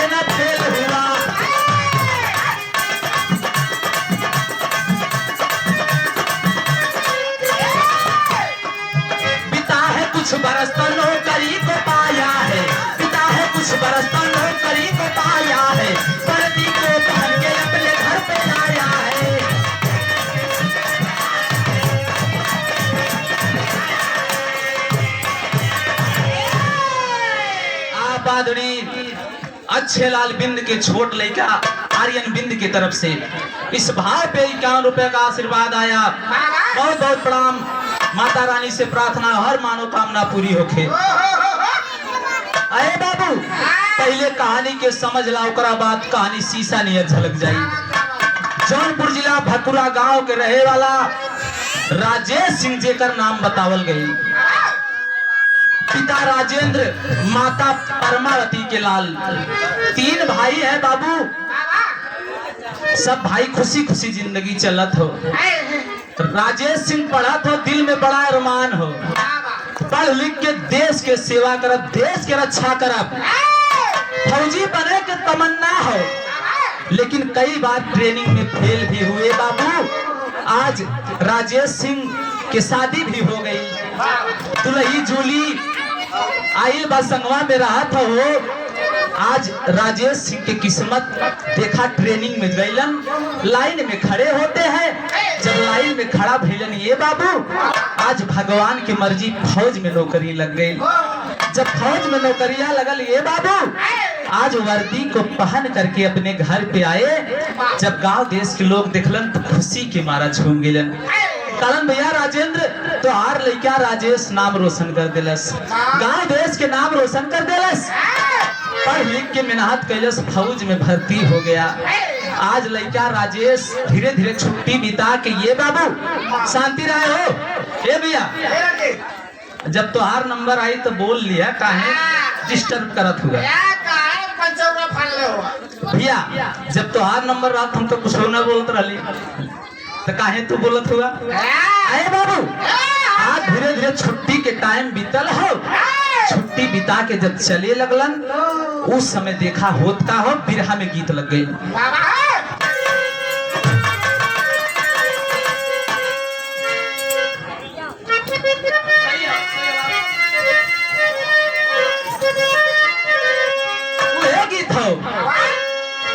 न फेल हुआ। पिता है कुछ बरस तो नौकरी को पाया है, पिता है कुछ बरस तो नौकरी को पाया है, वर्दी को पहन के अपने घर पे आया है। आबादनी अच्छे लाल बिंद के छोट लड़का आर्यन बिंद की तरफ से इस भाव पे 51 रुपए का आशीर्वाद आया। बहुत बहुत प्रणाम। माता रानी से प्रार्थना हर मनोकामना पूरी होखे। अरे बाबू पहले कहानी के समझ ला, ओकरा बाद कहानी शीशा नियर झलक जाई। जौनपुर जिला भकुरा गांव के रहे वाला राजेश सिंह जेकर नाम बतावल गई। पिता राजेंद्र, माता परमावती के लाल। 3 भाई है बाबू। सब भाई खुशी खुशी जिंदगी चलत हो। राजेश सिंह पढ़त हो, दिल में बड़ा अरमान हो, पढ़ लिख के देश के सेवा करब, देश के रक्षा करब, फौजी बने के तमन्ना हो। लेकिन कई बार ट्रेनिंग में फेल भी हुए बाबू। आज राजेश सिंह की शादी भी हो गई। दुल्ही जूली आइल बा संगवा में रहा था वो। आज राजेश सिंह की किस्मत देखा, ट्रेनिंग में गईलन, लाइन में खड़े होते हैं। जब लाइन में खड़ा भइलन ये बाबू, आज भगवान की मर्जी फौज में नौकरी लग गई। जब फौज में नौकरियां लगल ये बाबू, आज वर्दी को पहन करके अपने घर पे आए। जब गांव देश के लोग देखलन तो खुशी के मारा झूम गेलन। कहलन भैया राजेंद्र तो हार लइका राजेश नाम रोशन कर दिलस, गांव देश के नाम रोशन कर दिलस, पढ़ लिख के मेहनत कैलस, फौज में भर्ती हो गया। आज लइका राजेश धीरे धीरे छुट्टी बिता के ये बाबू शांति राय हो। ए भैया जब तो हार नंबर आई तो बोल लिया, काहे डिस्टर्ब करत हुआ भैया। जब तो हार नंबर रहा हम तो कुछ न बोलत रही, तो काहे तू बोलत हुआ? आए बाबू आज धीरे धीरे छुट्टी के टाइम बीतल हो। छुट्टी बिता के जब चले लगलन, उस समय देखा होत का हो, बिरहा में गीत लग गई। वो गीत हो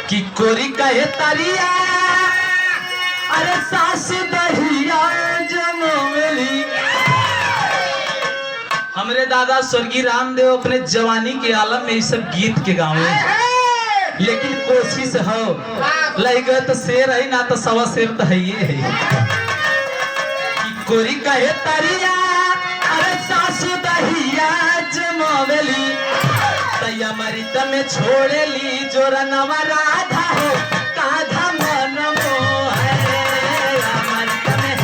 कि कोरी कहे तरिया, अरे सास दहिया जनमेली। हमरे दादा स्वर्गीय रामदेव अपने जवानी के आलम में इस सब गीत के गावे, लेकिन कोशिश हो लगे तो शेर है ना तो सवा शेर तो है ये है कि कोरी कहे तरिया, अरे सासु दहिया जमावेली, तैया मरित में छोड़े ली जोरा नवा राधा हो, काधा मन मोह मरित में।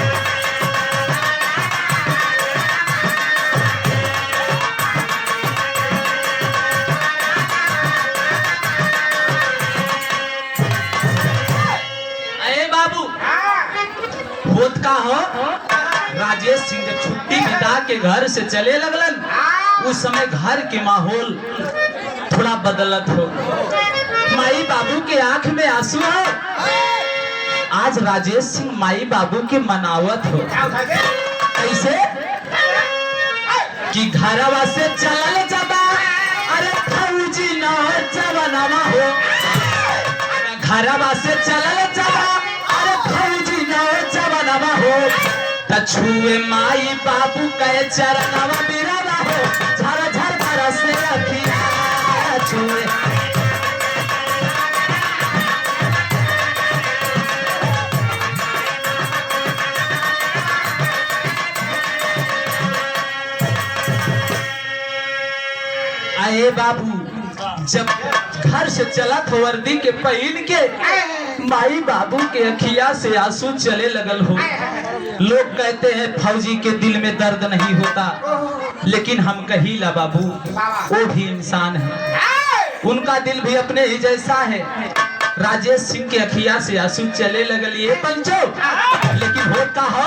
का हो राजेश सिंह जब छुट्टी बिता के घर से चले लगलन, उस समय घर के माहौल थोड़ा बदलत हो। माई बाबू के आंख में आंसू हो। आज राजेश सिंह माई बाबू के मनावत हो। कैसे कि घरवा से चलल जबा, अरे फौजी न जवानवा हो, घरवा से चलल जबा, अरे फौजी न जवानवा हो, छुए माई बाबू के चरणवा बिरवा हो, झर झर बरसे अखिया छुए। आए बाबू जब घर से चला तो वर्दी के पहन के माई बाबू के अखिया से आंसू चले लगल हो। लोग कहते हैं फौजी के दिल में दर्द नहीं होता, लेकिन हम कहिला बाबू वो भी इंसान है, उनका दिल भी अपने ही जैसा है। राजेश सिंह के अखिया से आंसू चले लगल ये पंचो, लेकिन होता हो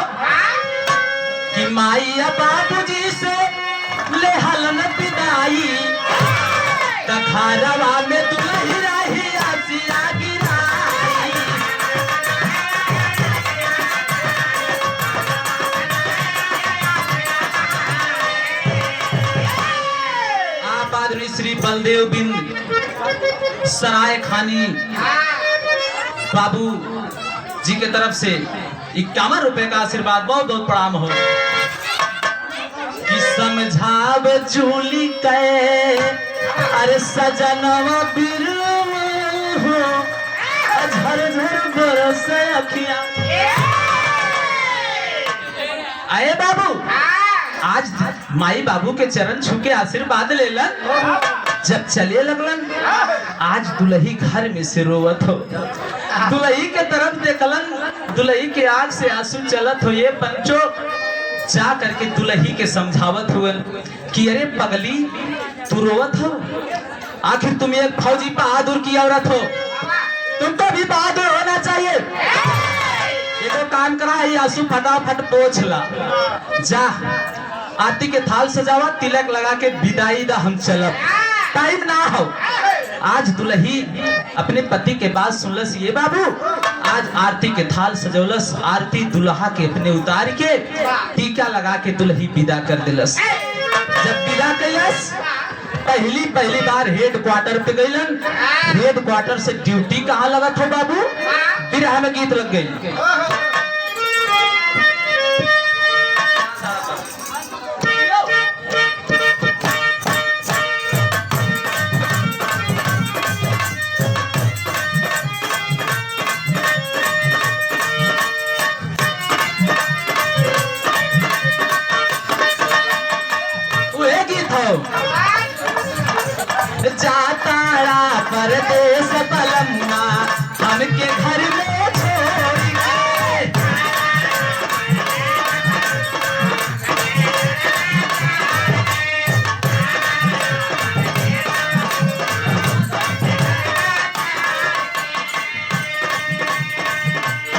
कि माई बाबू जी से ले हलन विदाई, तखारवा में दुल्हन बलदेव बिंद सराय खानी बाबू जी के तरफ से 51 रुपए का आशीर्वाद, बहुत बहुत प्रणाम हो। कि समझाव चूली के अरे सजनवा बिरवा हो झरझर बरस अखियां। आए बाबू आज माई बाबू के चरण छू के आशीर्वाद लेलन, जब चले लगलन आज दुल्ही घर में से रोवत हो। दुल्ही के तरफ देखलन, दुल्ही के आंख से आंसू चलत हो। ये पंचो जा करके दुल्ही के समझावत हुए कि अरे पगली तू रोवत हो, आखिर तुम एक फौजी बहादुर की औरत हो, तुमको भी बहादुर होना चाहिए। ये तो काम करा है, आंसू फटाफट पोंछ ला, जा आरती के थाल सजावा, तिलक लगा के विदाई दा, हम चलब, टाइम ना हो। आज दुल्ही अपने पति के बात सुनलस। ये बाबू आज आरती के थाल सजौलस, आरती दुल्हा के अपने उतार के टीका लगा के दुल्ही विदा कर दिलस। जब विदा कैलस पहली बार हेड क्वार्टर पे गईलन। हेड क्वार्टर से ड्यूटी कहाँ लगत हो बाबू? बिरहा में गीत लग गई। जाताड़ा परदेस बलम्मा हमके घर में छोड़ गए।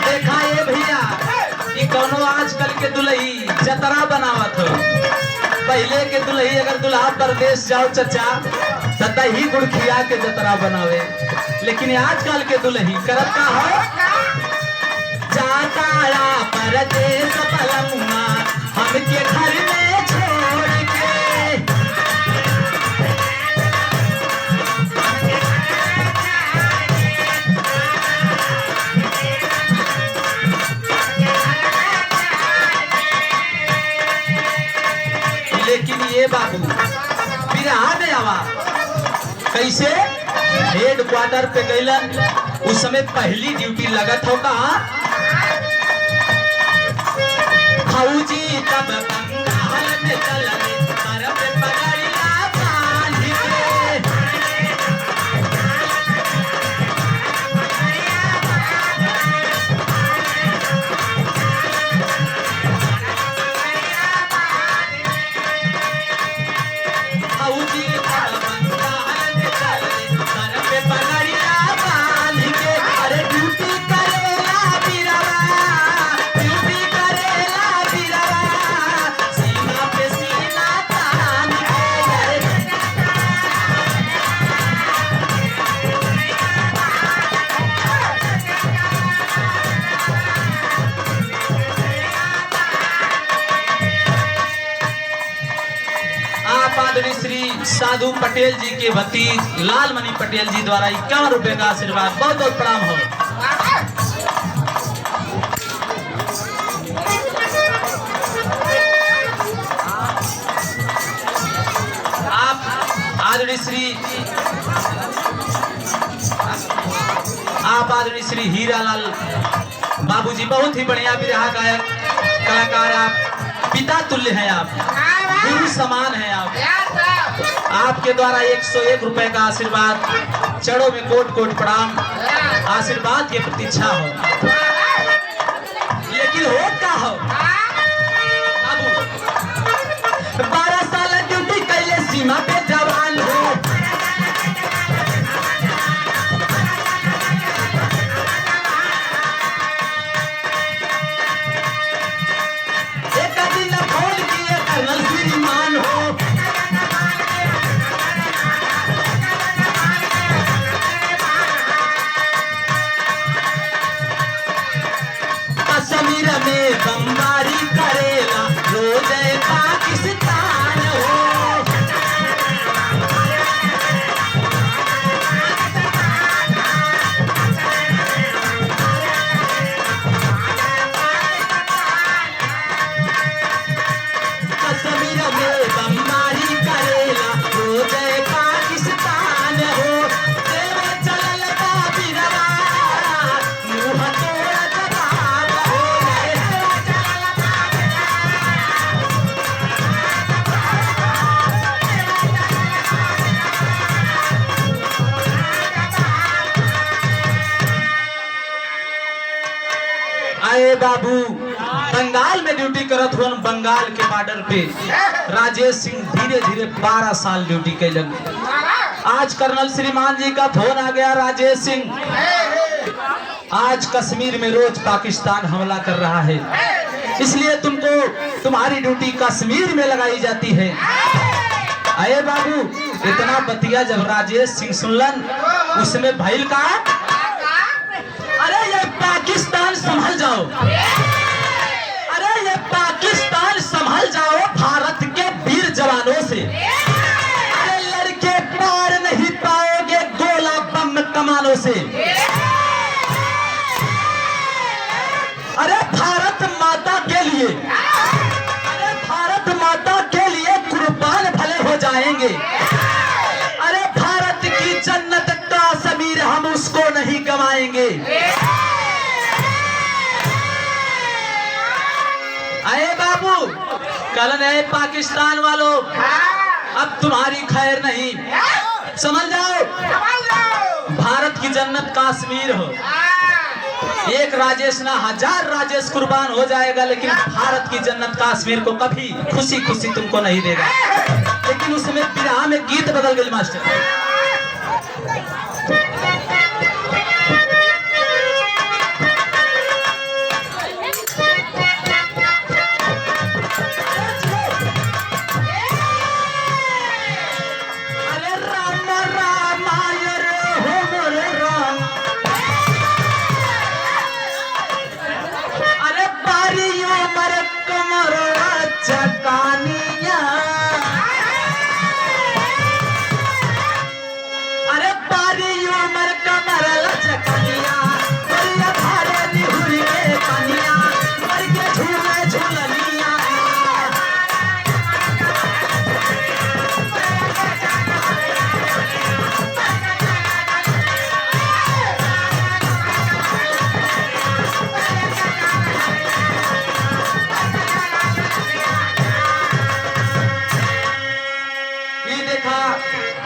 देखा ये भैया ये कौनो आजकल के दुल्ही जतरा बनावत हो। पहले के दुल्ही अगर दुल्हा परदेश जाओ चचा दही गुड़ खिया के जतरा बनावे, लेकिन आजकल के दुल्ही करत का हो? जाताड़ा परदेस बलम्मा हमके घर में छोड़ के। लेकिन ये बाबू बिरहा में आवा कैसे? हेड क्वार्टर पे गईलन, उस समय पहली ड्यूटी लगत हो कहा फौजी तब बंगाल में चलने तरफ पगड़िया बांध के। फौजी तब बंगाल में चलने तरफ पगड़िया बांध के। अरे ड्यूटी करेला बिरवा, ड्यूटी करेला बिरवा, सीना पे सीना तान के। आप आदरणीय श्री साधु पटेल जी के भतीज लालमणि पटेल जी द्वारा 51 रुपए का आशीर्वाद, बहुत बहुत प्रणाम हो। आप आदरणीय श्री हीरालाल बाबूजी बहुत ही बढ़िया बिरहा गायक कलाकार, आप पिता तुल्य हैं, आप गुरु समान हैं। आपके द्वारा 101 रुपए का आशीर्वाद, चढ़ो में कोट कोट प्रणाम, आशीर्वाद की प्रतीक्षा हो। लेकिन हो क्या हो बाबू? 12 साल ड्यूटी कैले सीमा पे जवान हो। एक दिन फोन किए कर्नल श्रीमान हो। कश्मीर में बमबारी करेला रोज पाकिस्तान हो। अरे बाबू बंगाल में ड्यूटी करत हुन, बंगाल के बॉर्डर पे राजेश सिंह धीरे धीरे 12 साल ड्यूटी कैलन। आज कर्नल श्रीमान जी का फोन आ गया, राजेश सिंह आज कश्मीर में रोज पाकिस्तान हमला कर रहा है, इसलिए तुम्हारी ड्यूटी कश्मीर में लगाई जाती है। अरे बाबू इतना बतिया जब राजेश सिंह सुनलन, उसमें भइल का, अरे ये पाकिस्तान संभल जाओ, अरे ये पाकिस्तान संभल जाओ भारत के वीर जवानों से, अरे लड़के पार नहीं पाओगे गोला बम कमानों से। अरे भारत माता के लिए, अरे भारत माता के लिए कुर्बान भले हो जाएंगे, अरे भारत की जन्नत का कश्मीर हम उसको नहीं गवाएंगे। अरे बाबू कल नए पाकिस्तान वालों, अब तुम्हारी खैर नहीं, समझ जाओ भारत की जन्नत कश्मीर हो। एक राजेश ना 1000 राजेश कुर्बान हो जाएगा, लेकिन भारत की जन्नत कश्मीर को कभी खुशी खुशी तुमको नहीं देगा। लेकिन उसमें विरह में गीत बदल गए मास्टर।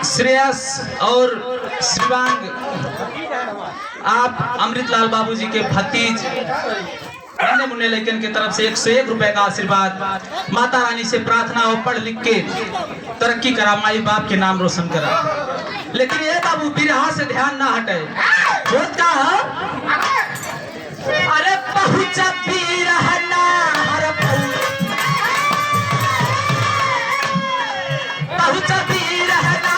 श्रेयस और शिवांग, आप अमृतलाल बाबूजी के भतीज नन्हे मुन्ने लेकिन की तरफ से 101 रुपए का आशीर्वाद। माता रानी से प्रार्थना हो पढ़ लिख के तरक्की करा, माई बाप के नाम रोशन करा। लेकिन ये बाबू बिरहा से ध्यान ना हटे। का अरे पहुंचा बिरहना पहुंचा बिरहना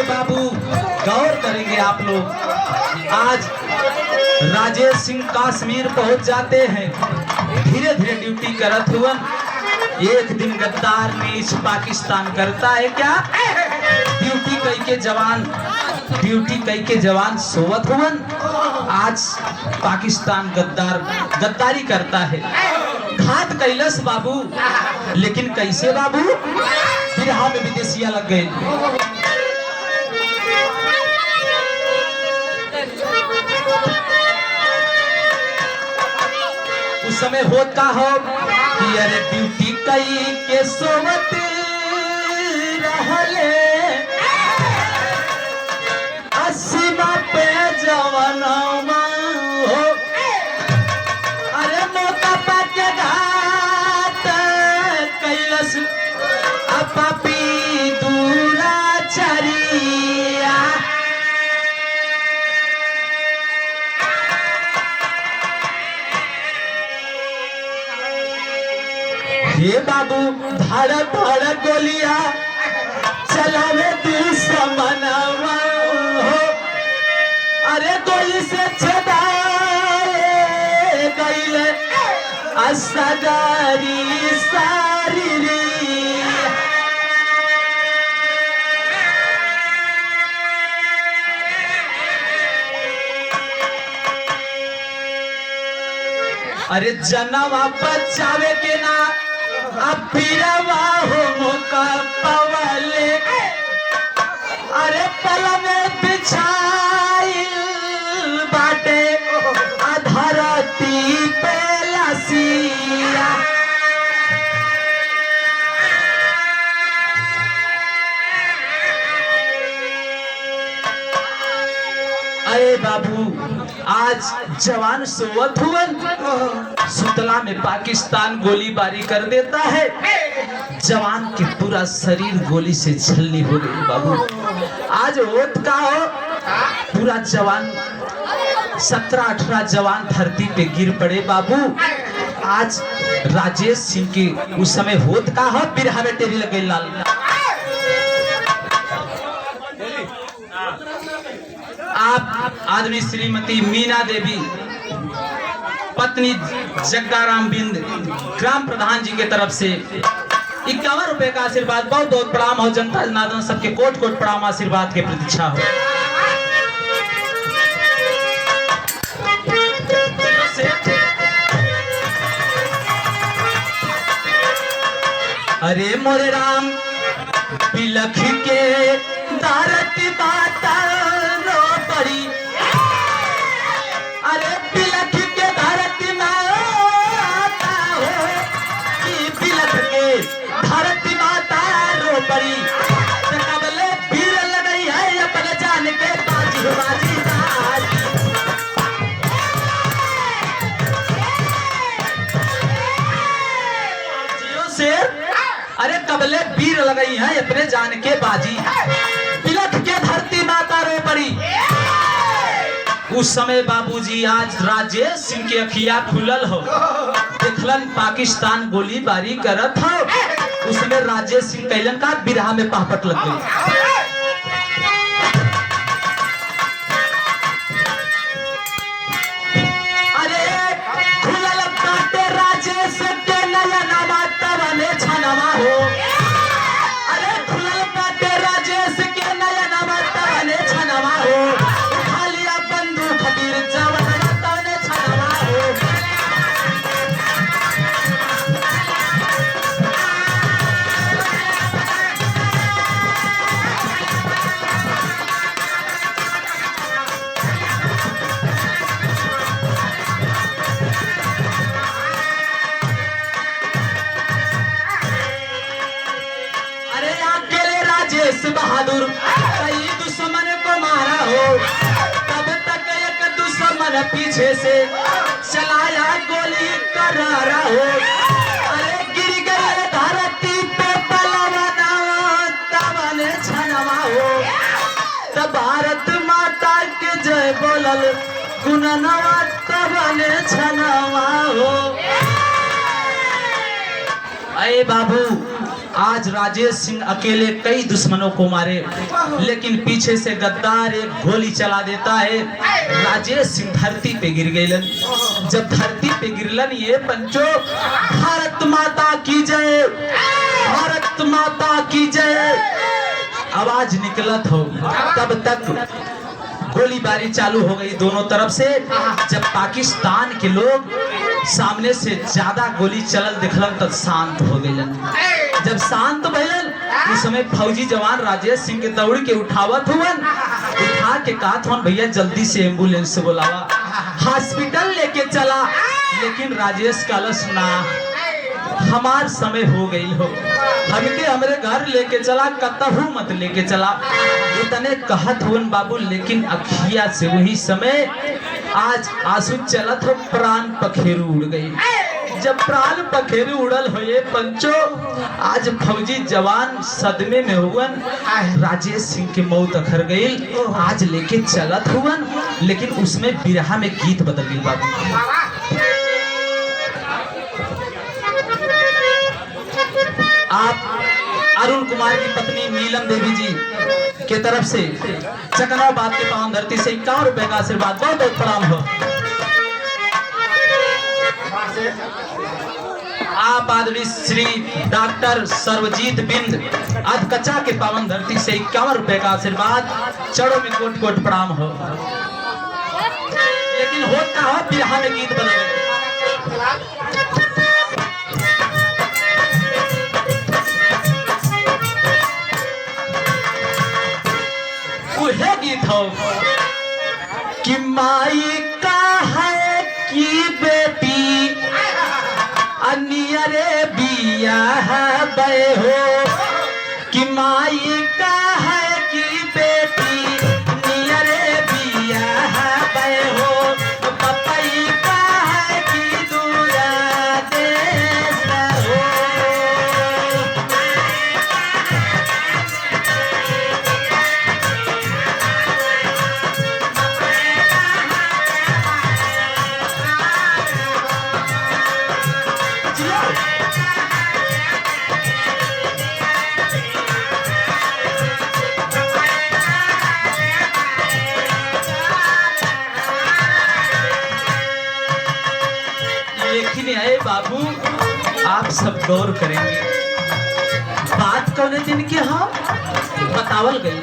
बाबू गौर करेंगे आप लोग। आज राजेश सिंह कश्मीर पहुंच जाते हैं, धीरे धीरे ड्यूटी करत हुवन। एक दिन गद्दार नीच पाकिस्तान करता है क्या, ड्यूटी कई के जवान सोवत हुवन। आज पाकिस्तान गद्दारी करता है, घात कैलस बाबू। लेकिन कैसे बाबू, बिरहा में विदेशिया लग गए। उस समय होता हो कि अरे ड्यूटी कई के सोवत रहले, असीमा पे जवानवा हो, अरे मौका पाके घात कैलस अपी दूराचरिया। हे बाबू धड़ धड़ गोलियां चलावे दुश्मनवा हो, अरे गोली से छदाए गईले असगारी सारी रे। अरे जनवा बचावे के ना अब पीरवा हो मौका पवले अरे पल में बिछाइल बाटे धरती पे लसिया अरे बाबू आज जवान सोवत हुवन सुतला में पाकिस्तान गोलीबारी कर देता है जवान के पूरा शरीर गोली से छलनी हो गई बाबू आज होत का हो पूरा जवान 17-18 जवान धरती पे गिर पड़े बाबू आज राजेश सिंह के उस समय होत का हो बिरहा में टेरी लगे लाल आप आदमी श्रीमती मीना देवी पत्नी जग्गाराम बिंद ग्राम प्रधान जी के तरफ से 51 रुपए का आशीर्वाद बहुत बहुत प्रणाम हो जनता जनार्दन सबके कोट कोट प्रणाम आशीर्वाद के प्रतीक्षा हो अरे मोरे राम बिलख के दारती बाता रो पड़ी अरे बिलख के धरती माता हो कि बिलख के धरती माता रो पड़ी कबले भीड़ लगई है अपने जान के बाजी बाजी जियो से अरे कबले वीर लगई है अपने जान के बाजी बिलख के धरती माता रो पड़ी उस समय बाबूजी आज राजेश सिंह के अखिया खुलल हो देखलन पाकिस्तान गोलीबारी करत हो उसमें राजेश सिंह कैलन का बिरहा में पहपट लग गई अरे खुलल काटे राजेश के नयना माता बने छनवा हो अरे खुलल काटे राजेश के नयना माता बने छनवा हो खालिया बंदूक खबीर जवान माता बने छनवा हो बहादुर कई दुश्मन को मारा हो तब तक एक दुश्मन पीछे से चलाया गोली करारा हो अरे गिर गए धरती पे बलवाना तब छनवा हो तब भारत माता के जय बोलल गुननवा तब छनवा हो अरे बाबू आज राजेश सिंह अकेले कई दुश्मनों को मारे लेकिन पीछे से गद्दार एक गोली चला देता है राजेश सिंह धरती पे गिर गए जब धरती पे गिरलन ये पंचो भारत माता की जय भारत माता की जय आवाज निकलत हो तब तक गोलीबारी चालू हो गई दोनों तरफ से जब पाकिस्तान के लोग सामने से ज्यादा गोली चलल दिखलन तब शांत हो गए जब शांत भइलन उस समय फौजी जवान राजेश सिंह के दौड़ के उठावत हुवन उठा के कहत हुवन भैया जल्दी से एम्बुलेंस से बुलावा हॉस्पिटल लेके चला लेकिन राजेश कलश ना हमार समय हो गई हो हमके हमरे घर लेके चला कतहू मत लेके चला इतने कहत हुन बाबू लेकिन अखिया से वही समय आज आंसू चलत हो प्राण पखेरु उड़ गई जब प्राण पखेरु उड़ल हो ये पंचो आज फौजी जवान सदमे में हुवन राजेश सिंह की मौत अखर गई आज लेके चलत हुवन लेकिन उसमें बिरहा में गीत बदल गई बाबू आप अरुण कुमार की पत्नी नीलम देवी जी के तरफ से चकनाबाद के पावन धरती से 51 रुपए का आशीर्वाद बहुत बहुत प्रणाम हो आप आदमी श्री डॉक्टर सर्वजीत बिंद अधकचा के पावन धरती से 51 रुपए का आशीर्वाद चढ़ो में कोट कोट प्रणाम हो लेकिन होता हो बिरहा में गीत बदल हो कि माई का है कि बेटी अनियरे बिया है बे हो कि माई का है कि बेटी नियरे बिया है बे हो पपई का है कि दूरा देश हो। लेकिन अरे बाबू आप सब गौर करेंगे बात कौन दिन के हम बतावल गई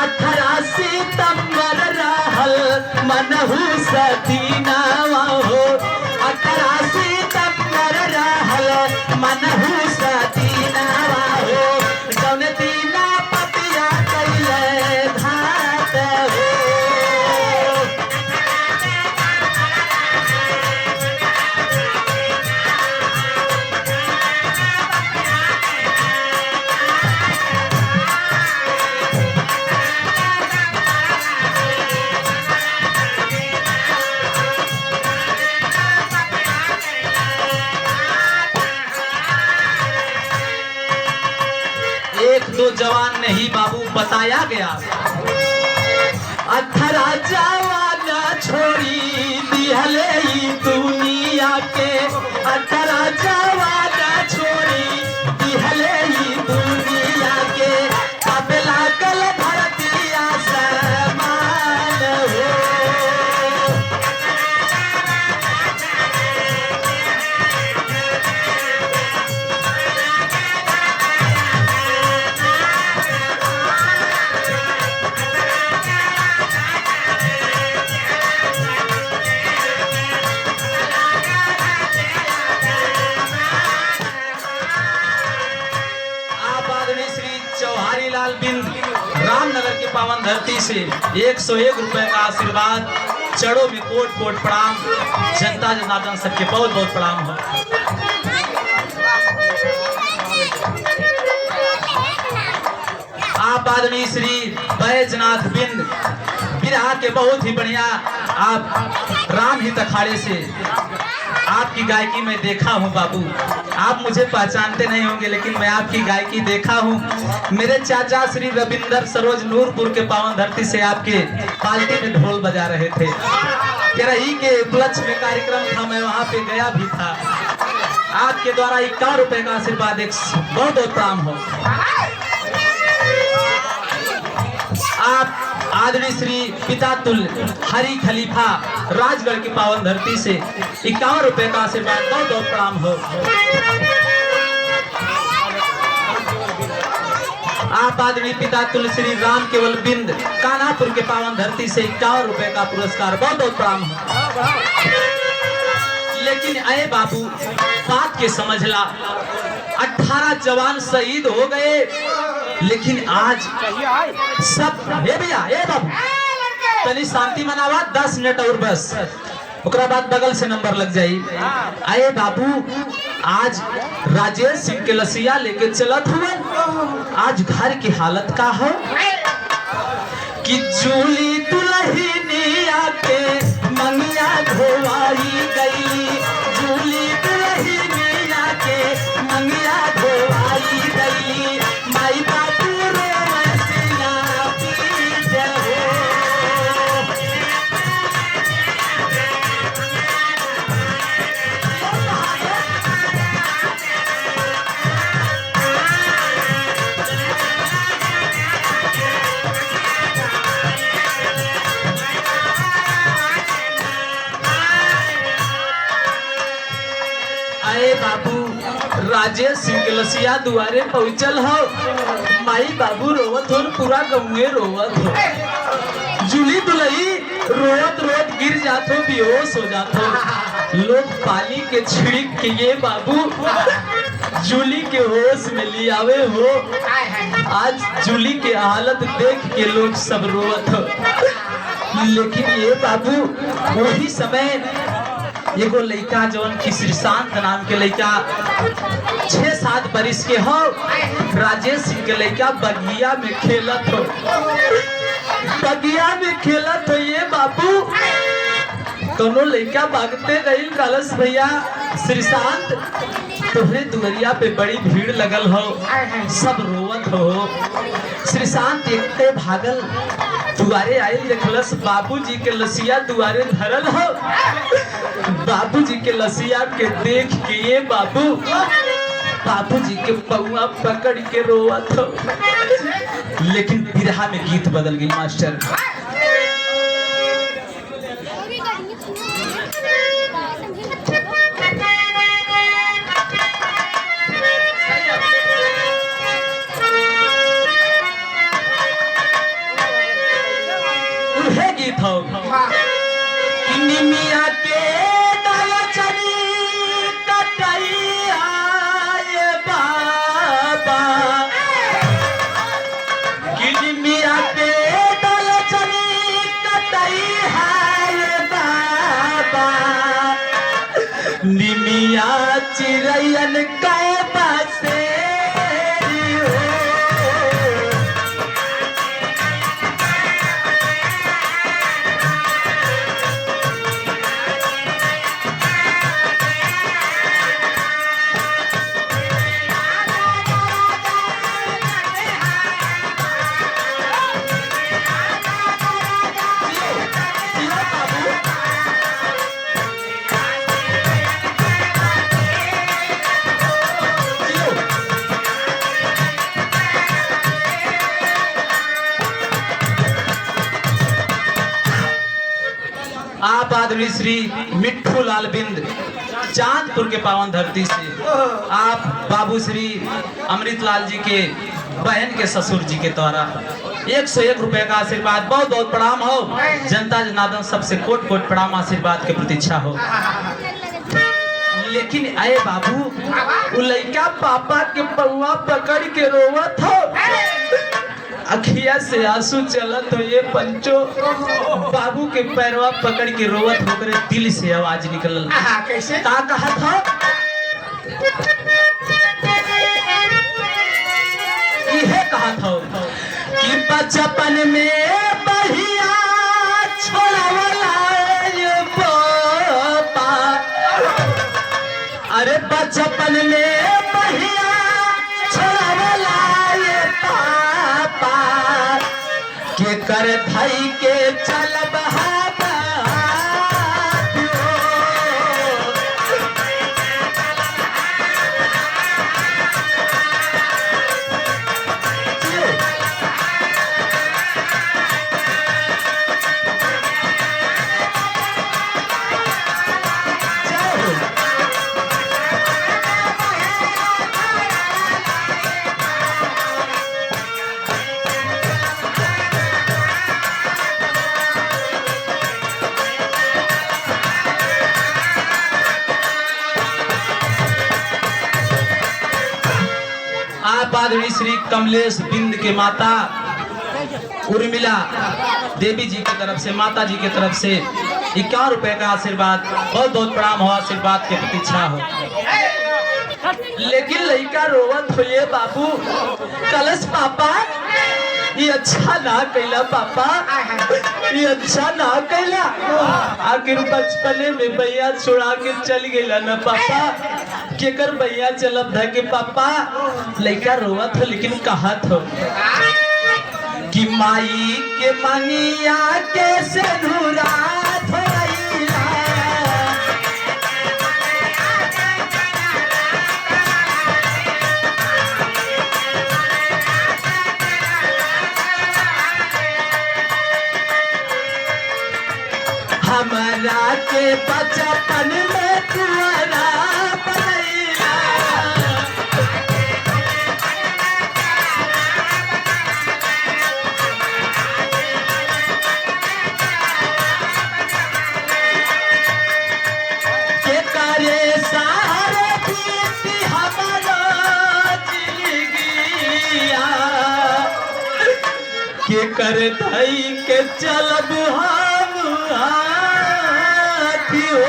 18 सितंबर रहल मनहू सदीनावा हो 18 सितंबर रहल मनहू सदीनावा हो जौन दीना पतिया कैले धात हो। एक दो जवान नहीं बाबू बताया गया 18 जवान छोड़ी दिहले ई दुनिया के 18 जवान छोड़ी दिहले ई दुनिया के अब लागल धरती आसमान हो। चौहारी लाल बिंद रामनगर की पावन धरती से 101 रुपए का आशीर्वाद चढ़ो में कोट कोट प्रणाम जनता जनार्दन सबके बहुत बहुत प्रणाम हो। आप आदमी श्री बैजनाथ बिंद बिरहा के बहुत ही बढ़िया आप राम हित अखाड़े से आपकी गायकी में देखा हूँ बाबू। आप मुझे पहचानते नहीं होंगे लेकिन मैं आपकी गायकी देखा हूँ। मेरे चाचा श्री रविंदर सरोज नूरपुर के पावन धरती से आपके पार्टी में ढोल बजा रहे थे। तेरही के उपलक्ष्य में कार्यक्रम था, मैं वहाँ पे गया भी था। आपके द्वारा 51 रुपए का आशीर्वाद एक बहुत बहुत प्रणाम हो। आप आदरणीय श्री पितातुल हरी खलीफा राजगढ़ की पावन धरती से 51 रुपए का आशीर्वाद बहुत बहुत प्रणाम हो। आप आदरणीय पितातुल श्री राम केवल बिंद कान्हापुर के पावन धरती से 51 रुपए का पुरस्कार बहुत बहुत प्रणाम हो। लेकिन अरे बाबू बात के समझला 18 जवान शहीद हो गए लेकिन आज सब हे भैया हे बाबू तनी शांति मनावा 10 मिनट और बस ओकरा बाद बगल से नंबर लग जाई। आए बाबू आज राजेश सिंह के लसिया लेके चलत हुए। आज घर की हालत का हो कि जूली दुल्हनिया के मंगिया धोवाई गई। जूली दुल्हनिया के मंगिया धोवाई गई। माई बाबू बाबू राजेश सिंह के लसिया दुआरे पहुंचल हो। माई बाबू रोवत हो पूरा गमुए रोवत हो। जूली दुलही रोवत रोवत गिर जात हो बेहोश हो जात हो। लोग पाली के छिड़क के ये बाबू जूली के होश में लियावे हो। आज जूली के हालत देख के लोग सब रोवत हो। लेकिन ये बाबू वही समय एगो लड़का जौन की श्रीशांत नाम के लड़का 6-7 बरिस के हो, राजेश सिंह के लड़का बगिया में खेलत हो। बगिया में खेलत हो ये बाबू दोनों लड़का भागते गई कलश भैया श्रीशांत तुम्हें दुआरिया पे बड़ी भीड़ लगल हो, सब रोवत हो। श्रीशांत एकते भागल दुआरे आयल देखलस बाबूजी के लसिया दुआरे धरल हो। बाबूजी के लसिया के देख के ये बाबू बाबूजी के पौआ पकड़ के रोवत हो। लेकिन बिरहा में गीत बदल गई मास्टर। गीत हो निमिया के डालचनी कटैया ये बाबा, निमिया के डालचनी कटैया ये बाबा, निमिया चिड़ैयन के बसे आप आदमी श्री मिट्ठू लाल बिंद चांदपुर के पावन धरती से आप बाबू श्री अमृतलाल जी के बहन के ससुर जी के द्वारा 101 रुपए का आशीर्वाद बहुत बहुत प्रणाम हो। जनता जनार्दन सबसे कोट कोट प्रणाम आशीर्वाद के प्रतीक्षा हो। लेकिन आए बाबू लड़का पापा के पौआ पकड़ के रोवत हो, अखिया से आंसू चलत हो ये पंचो। बाबू के पैरवा पकड़ के रोवत होकर दिल से आवाज निकलल। कैसे का कहा था यह कहा था कि बचपन में बढ़िया छोड़ावला ये पापा, अरे बचपन में बढ़िया छोड़ावला ये पापा, के कर धई के चलब आदरणीय श्री कमलेश बिंद के माता उर्मिला देवी जी की तरफ से माता जी की तरफ से 51 रुपए का आशीर्वाद बहुत बहुत प्रणाम हो। आशीर्वाद की प्रतीक्षा हो। लेकिन लड़का रोवत हो ये बाबू कलश पापा ये अच्छा ना कैला पापा, ये अच्छा ना कैला। आखिर बचपने में भैया छुड़ा के चल गया ना पापा, केकर भैया चलब धा के पापा। लड़का रोवत हो लेकिन कहत हो कि माई के मनिया कैसे धुरा हमरा के बचपन में तुअरा बनैला, कर धई के चलब हम हाथी हो।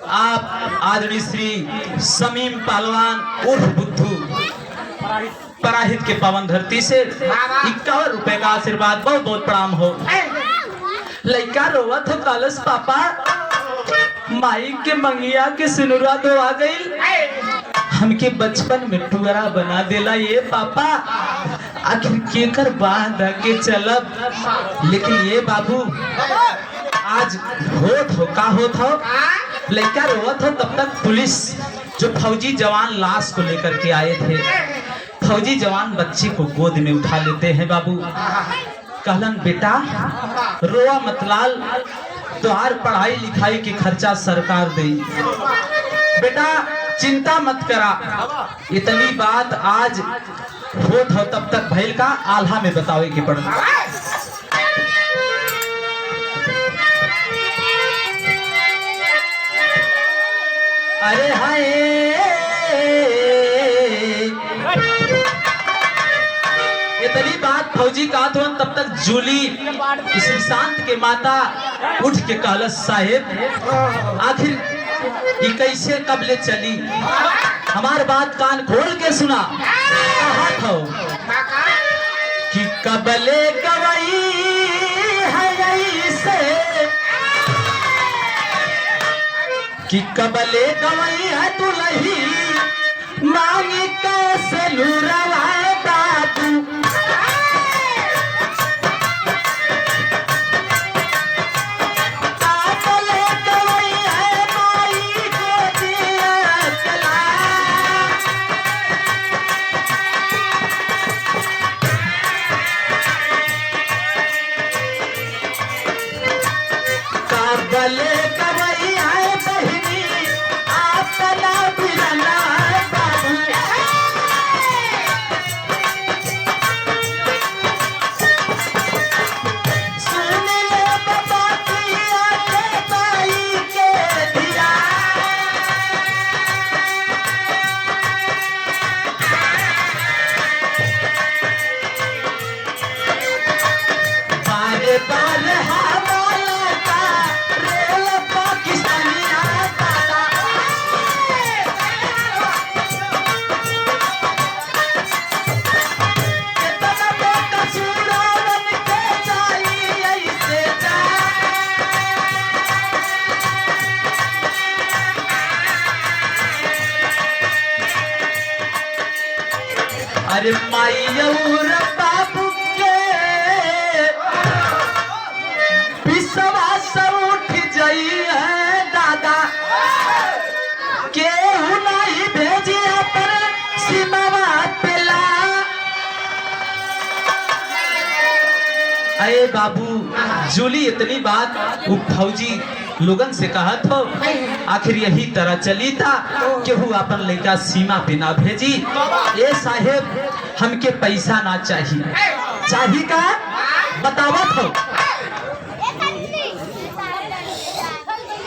आप आदरणीय श्री समीम पहलवान उर्फ बुद्धू पराहित के पावन धरती से 51 रुपए का आशीर्वाद, बहुत बहुत प्रणाम हो। लड़का रोवत हो कालस पापा माई के मंगिया के सिनुरा दो आ गई, हमके बचपन में टुकड़ा बना देला ये पापा, आखिर केकर बांध के चलब। लेकिन ये बाबू आज होत हो का होत हो, लड़का रोवत हो तब तक पुलिस जो फौजी जवान लाश को लेकर के आए थे, फौजी जवान बच्ची को गोद में उठा लेते हैं बाबू। कहलन बेटा रोआ मतलाल, तुहार पढ़ाई लिखाई की खर्चा सरकार दे, बेटा चिंता मत करा। इतनी बात आज होत हो तब तक भैल का आल्हा में बतावे के पड़। अरे हाय इतनी बात फौजी का तो तब तक जूली श्रीशांत के माता उठ के कहलस साहेब आखिर ये कैसे कबले चली, हमार बात कान खोल के सुना। कहा था कि कबले गवई है से, कि कबले गवई है दुलही मांगी कैसे लूरवा बाबू। कबले गवई है बहिनी आपला बिरला बाबू। सुन ले बाबा की आके बाई के दिया, बारे बारे अरे माईर बाबू के विश्वास उठ जाई है दादा, के नहीं भेजी अपन सीमावा पेला। अरे बाबू जूली इतनी बात वो फौजी लोगन से कहा तो आखिर यही तरह चली था कि वो अपन लड़का सीमा पे ना भेजी। ये साहेब हमके पैसा ना चाहिए, चाहिए का बतावत हो।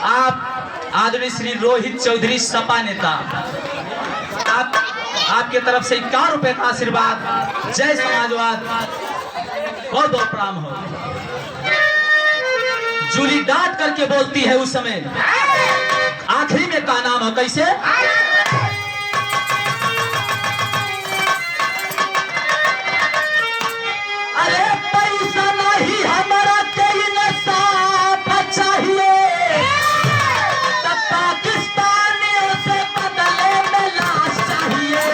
आप आदमी श्री रोहित चौधरी सपा नेता, आपके तरफ से 51 रुपए का आशीर्वाद, जय समाजवाद, बहुत बहुत प्रणाम हो। जूली डांट करके बोलती है उस समय, आखिरी में का नाम है कैसे, अरे पैसा नहीं हमारा कोई नशा चाहिए, तब पाकिस्तानियों से बदले में लाश चाहिए।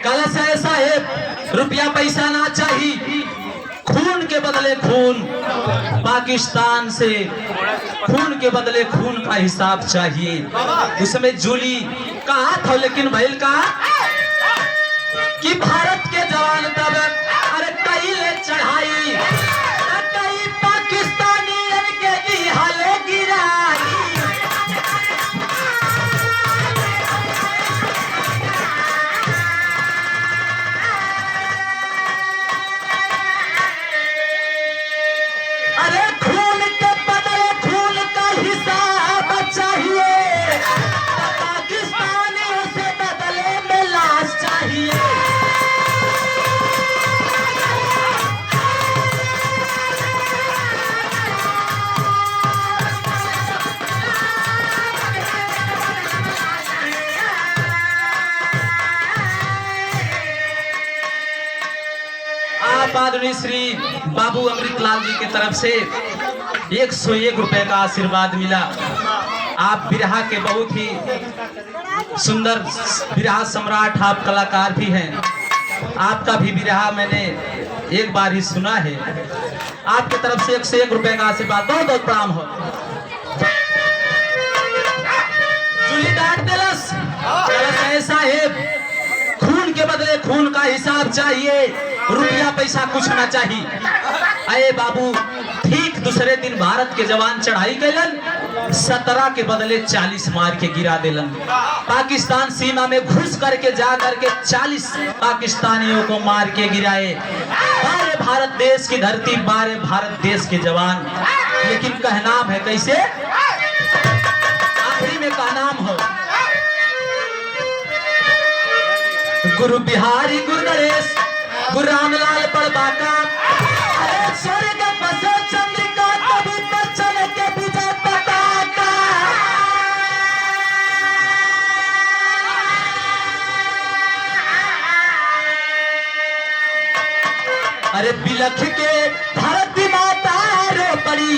कलश है साहेब, रुपया पैसा ना चाहिए, खून के बदले खून, पाकिस्तान से खून के बदले खून का हिसाब चाहिए। उसमें जूली कहा था लेकिन भैल का कि भारत के जवान तब अरे कई ले चढ़ाई, कई पाकिस्तानी बाद में श्री बाबू अमृतलाल जी की तरफ से 101 रुपए का आशीर्वाद मिला। आप बिरहा के बहुत ही सुंदर बिरहा सम्राट, आप कलाकार भी हैं। आपका भी बिरहा मैंने एक बार ही सुना है। आपकी तरफ से 101 रुपए का आशीर्वाद, बहुत बहुत प्रणाम हो। ऐसा है, खून के बदले खून का हिसाब चाहिए, रुपया पैसा कुछ ना चाहिए। अरे बाबू, ठीक दूसरे दिन भारत के जवान चढ़ाई कैलन, 17 के बदले 40 मार के गिरा देलन। पाकिस्तान सीमा में घुस करके जा करके 40 पाकिस्तानियों को मार के गिराए। बारे भारत देश की धरती, बारे भारत देश के जवान। लेकिन कहनाम है कैसे, आखिरी में कहनाम हो, गुरु बिहारी गुरु गणेश गुरु रामलाल पड़बाका, स्वर्ग बसे चंद्रिका, कभी दर्शन के विजय पताका। अरे बिलख के धरती माता रो पड़ी,